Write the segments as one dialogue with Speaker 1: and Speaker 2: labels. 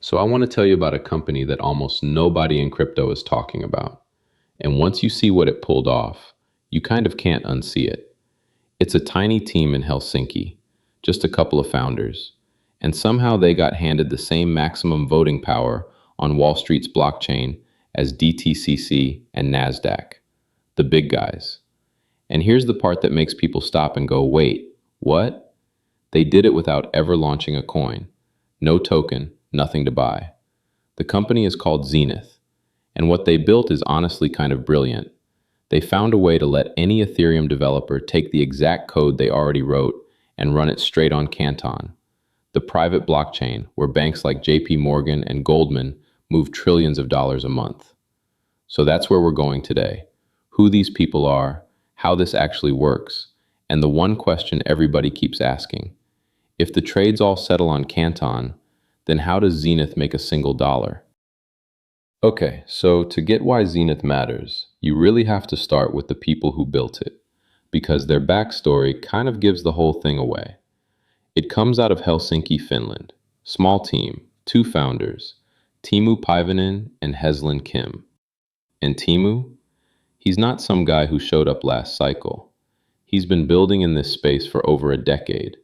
Speaker 1: So I want to tell you about a company that almost nobody in crypto is talking about. And once you see what it pulled off, you kind of can't unsee it. It's a tiny team in Helsinki, just a couple of founders. And somehow they got handed the same maximum voting power on Wall Street's blockchain as DTCC and Nasdaq, the big guys. And here's the part that makes people stop and go, wait, what? They did it without ever launching a coin. No token, nothing to buy. The company is called Zenith, and what they built is honestly kind of brilliant. They found a way to let any Ethereum developer take the exact code they already wrote and run it straight on Canton, the private blockchain where banks like JP Morgan and Goldman move trillions of dollars a month. So that's where we're going today. Who these people are, how this actually works, and the one question everybody keeps asking. If the trades all settle on Canton, then how does Zenith make a single dollar? Okay, so to get why Zenith matters, you really have to start with the people who built it, because their backstory kind of gives the whole thing away. It comes out of Helsinki, Finland. Small team, two founders, Teemu Päivänen and Heslin Kim. And Teemu? He's not some guy who showed up last cycle. He's been building in this space for over a decade.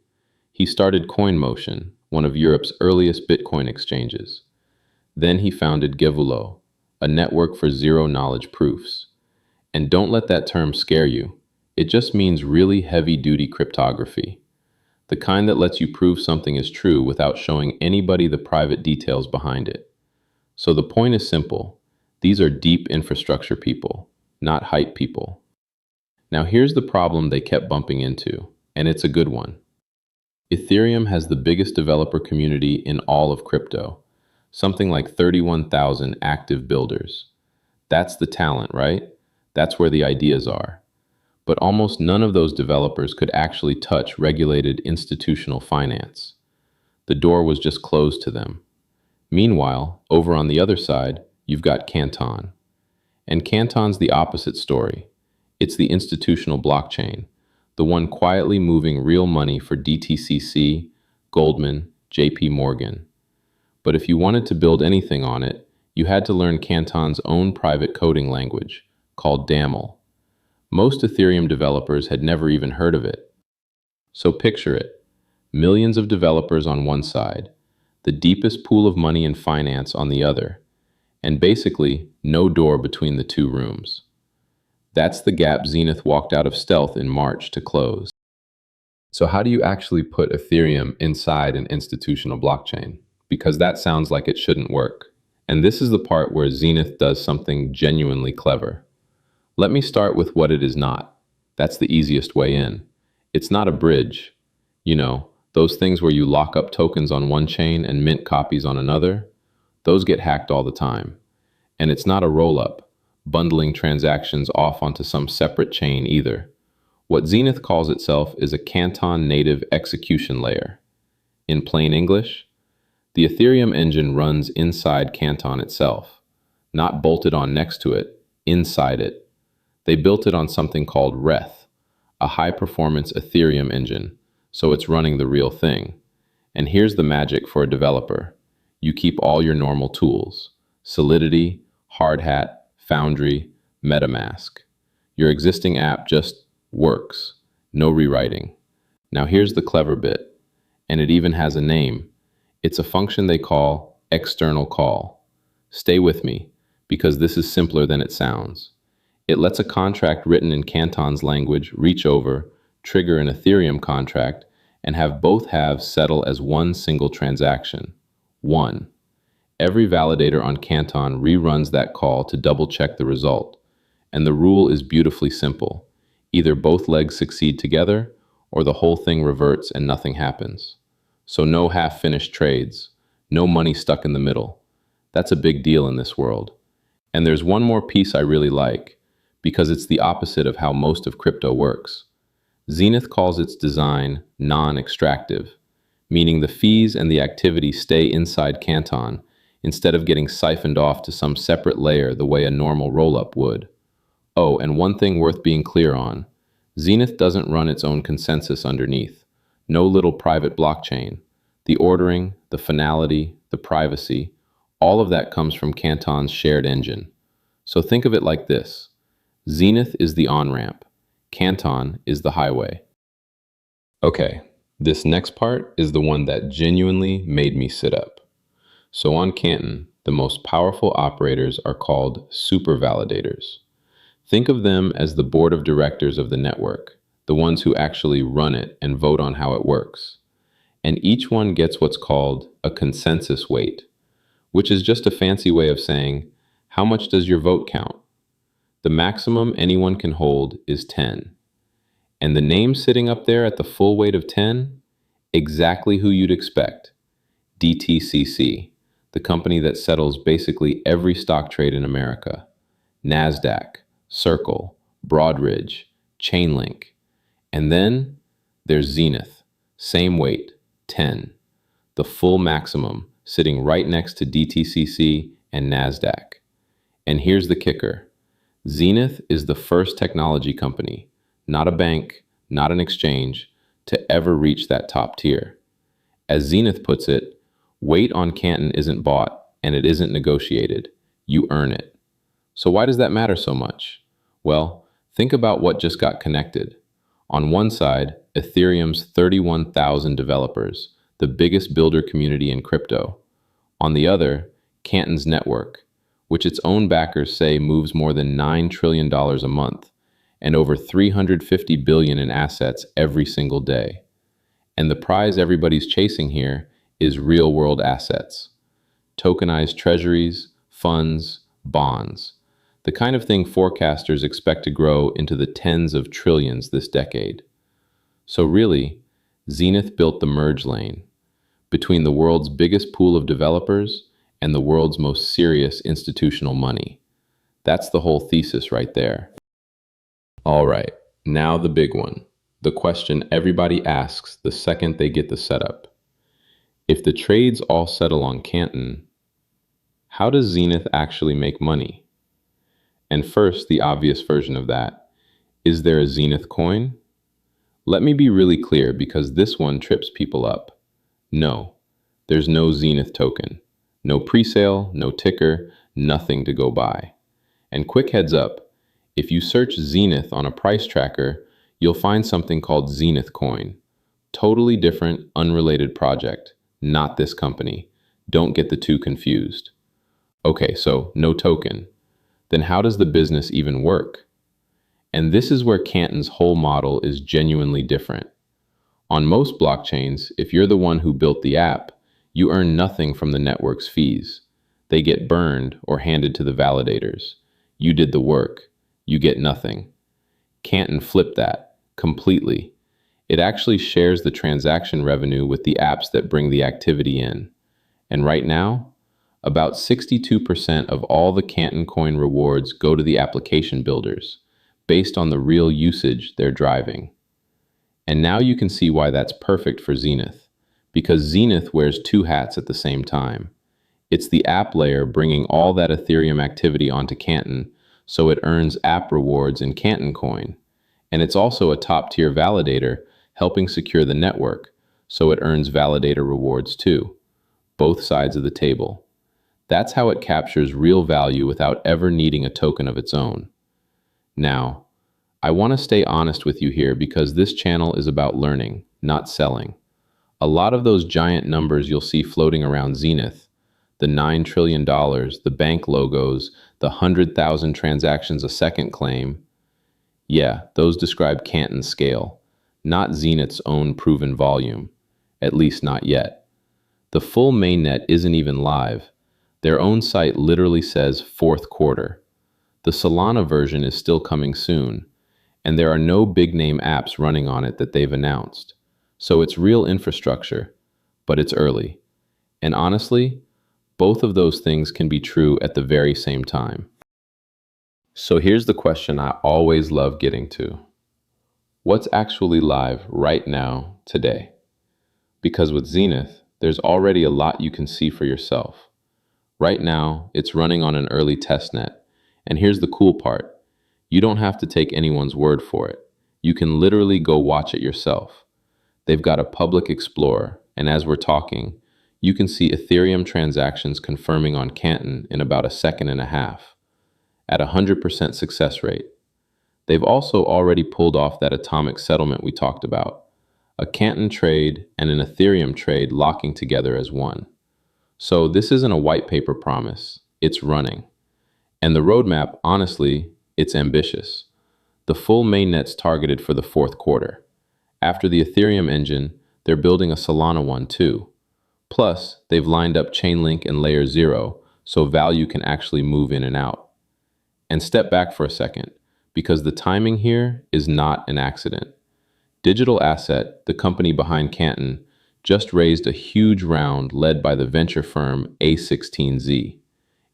Speaker 1: He started CoinMotion, one of Europe's earliest Bitcoin exchanges. Then he founded Gevulo, a network for zero-knowledge proofs. And don't let that term scare you. It just means really heavy-duty cryptography. The kind that lets you prove something is true without showing anybody the private details behind it. So the point is simple. These are deep infrastructure people, not hype people. Now here's the problem they kept bumping into, and it's a good one. Ethereum has the biggest developer community in all of crypto, something like 31,000 active builders. That's the talent, right? That's where the ideas are. But almost none of those developers could actually touch regulated institutional finance. The door was just closed to them. Meanwhile, over on the other side, you've got Canton. And Canton's the opposite story. It's the institutional blockchain, the one quietly moving real money for DTCC, Goldman, JP Morgan. But if you wanted to build anything on it, you had to learn Canton's own private coding language, called Daml. Most Ethereum developers had never even heard of it. So picture it. Millions of developers on one side, the deepest pool of money in finance on the other, and basically no door between the two rooms. That's the gap Zenith walked out of stealth in March to close. So how do you actually put Ethereum inside an institutional blockchain? Because that sounds like it shouldn't work. And this is the part where Zenith does something genuinely clever. Let me start with what it is not. That's the easiest way in. It's not a bridge. You know, those things where you lock up tokens on one chain and mint copies on another. Those get hacked all the time. And it's not a rollup, bundling transactions off onto some separate chain either. What Zenith calls itself is a Canton native execution layer. In plain English, the Ethereum engine runs inside Canton itself, not bolted on next to it, inside it. They built it on something called RETH, a high-performance Ethereum engine, so it's running the real thing. And here's the magic for a developer. You keep all your normal tools: Solidity, Hardhat, Foundry, MetaMask. Your existing app just works. No rewriting. Now here's the clever bit, and it even has a name. It's a function they call external call. Stay with me, because this is simpler than it sounds. It lets a contract written in Canton's language reach over, trigger an Ethereum contract, and have both halves settle as one single transaction. One. Every validator on Canton reruns that call to double-check the result. And the rule is beautifully simple. Either both legs succeed together, or the whole thing reverts and nothing happens. So no half-finished trades, no money stuck in the middle. That's a big deal in this world. And there's one more piece I really like, because it's the opposite of how most of crypto works. Zenith calls its design non-extractive, meaning the fees and the activity stay inside Canton instead of getting siphoned off to some separate layer the way a normal rollup would. Oh, and one thing worth being clear on, Zenith doesn't run its own consensus underneath. No little private blockchain. The ordering, the finality, the privacy, all of that comes from Canton's shared engine. So think of it like this. Zenith is the on-ramp. Canton is the highway. Okay, this next part is the one that genuinely made me sit up. So on Canton, the most powerful operators are called super validators. Think of them as the board of directors of the network, the ones who actually run it and vote on how it works. And each one gets what's called a consensus weight, which is just a fancy way of saying, how much does your vote count? The maximum anyone can hold is 10. And the name sitting up there at the full weight of 10? Exactly who you'd expect. DTCC, the company that settles basically every stock trade in America. Nasdaq, Circle, Broadridge, Chainlink. And then there's Zenith, same weight, 10. The full maximum, sitting right next to DTCC and Nasdaq. And here's the kicker. Zenith is the first technology company, not a bank, not an exchange, to ever reach that top tier. As Zenith puts it, weight on Canton isn't bought and it isn't negotiated. You earn it. So why does that matter so much? Well, think about what just got connected. On one side, Ethereum's 31,000 developers, the biggest builder community in crypto. On the other, Canton's network, which its own backers say moves more than $9 trillion a month and over $350 billion in assets every single day. And the prize everybody's chasing here is real-world assets. Tokenized treasuries, funds, bonds. The kind of thing forecasters expect to grow into the tens of trillions this decade. So really, Zenith built the merge lane between the world's biggest pool of developers and the world's most serious institutional money. That's the whole thesis right there. All right, now the big one. The question everybody asks the second they get the setup. If the trades all settle on Canton, how does Zenith actually make money? And first, the obvious version of that. Is there a Zenith coin? Let me be really clear because this one trips people up. No, there's no Zenith token. No presale, no ticker, nothing to go buy. And quick heads up, if you search Zenith on a price tracker, you'll find something called Zenith Coin. Totally different, unrelated project, not this company. Don't get the two confused. Okay, so no token. Then how does the business even work? And this is where Canton's whole model is genuinely different. On most blockchains, if you're the one who built the app, you earn nothing from the network's fees. They get burned or handed to the validators. You did the work. You get nothing. Canton flipped that completely. It actually shares the transaction revenue with the apps that bring the activity in. And right now, about 62% of all the Canton Coin rewards go to the application builders, based on the real usage they're driving. And now you can see why that's perfect for Zenith. Because Zenith wears two hats at the same time. It's the app layer bringing all that Ethereum activity onto Canton, so it earns app rewards in Canton Coin. And it's also a top-tier validator, helping secure the network, so it earns validator rewards too. Both sides of the table. That's how it captures real value without ever needing a token of its own. Now, I want to stay honest with you here because this channel is about learning, not selling. A lot of those giant numbers you'll see floating around Zenith, the $9 trillion, the bank logos, the 100,000 transactions a second claim, yeah, those describe Canton's scale, not Zenith's own proven volume, at least not yet. The full mainnet isn't even live. Their own site literally says fourth quarter. The Solana version is still coming soon, and there are no big-name apps running on it that they've announced. So it's real infrastructure, but it's early. And honestly, both of those things can be true at the very same time. So here's the question I always love getting to. What's actually live right now, today? Because with Zenith, there's already a lot you can see for yourself. Right now, it's running on an early testnet. And here's the cool part. You don't have to take anyone's word for it. You can literally go watch it yourself. They've got a public explorer, and as we're talking, You can see Ethereum transactions confirming on Canton in about a second and a half, at 100% success rate. They've also already pulled off that atomic settlement we talked about, a Canton trade and an Ethereum trade locking together as one. So this isn't a white paper promise, it's running. And the roadmap, honestly, it's ambitious. The full mainnet's targeted for the fourth quarter. After the Ethereum engine, they're building a Solana one too. Plus, they've lined up Chainlink and Layer 0, so value can actually move in and out. And step back for a second, because the timing here is not an accident. Digital Asset, the company behind Canton, just raised a huge round led by the venture firm A16Z.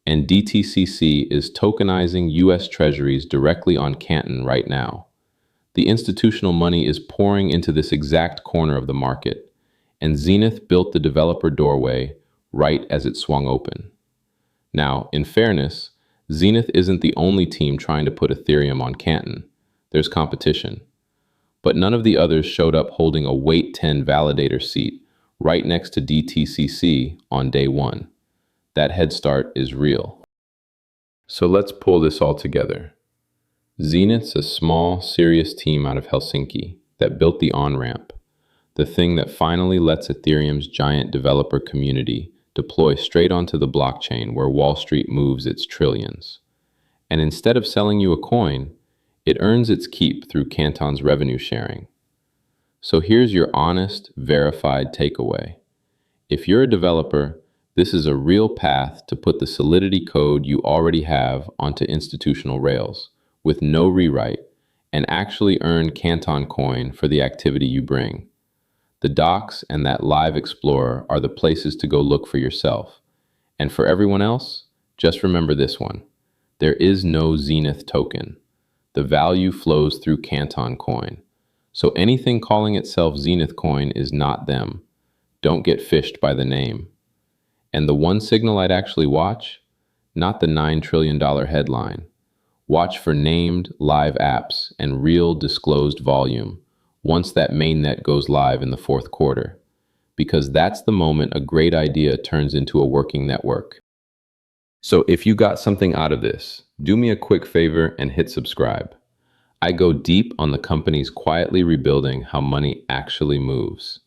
Speaker 1: And DTCC is tokenizing US Treasuries directly on Canton right now. The institutional money is pouring into this exact corner of the market, and Zenith built the developer doorway right as it swung open. Now, in fairness, Zenith isn't the only team trying to put Ethereum on Canton. There's competition. But none of the others showed up holding a Weight 10 validator seat right next to DTCC on day one. That head start is real. So let's pull this all together. Zenith's a small, serious team out of Helsinki that built the on-ramp, the thing that finally lets Ethereum's giant developer community deploy straight onto the blockchain where Wall Street moves its trillions. And instead of selling you a coin, it earns its keep through Canton's revenue sharing. So here's your honest, verified takeaway. If you're a developer, this is a real path to put the Solidity code you already have onto institutional rails with no rewrite and actually earn Canton Coin for the activity you bring. The docs and that live explorer are the places to go look for yourself. And for everyone else, just remember this one. There is no Zenith token. The value flows through Canton Coin. So anything calling itself Zenith Coin is not them. Don't get fished by the name. And the one signal I'd actually watch? Not the $9 trillion headline. Watch for named live apps and real disclosed volume once that mainnet goes live in the fourth quarter. Because that's the moment a great idea turns into a working network. So if you got something out of this, do me a quick favor and hit subscribe. I go deep on the companies quietly rebuilding how money actually moves.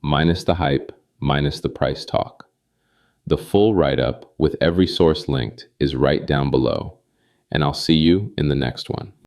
Speaker 1: Minus the hype, minus the price talk. The full write-up with every source linked is right down below. And I'll see you in the next one.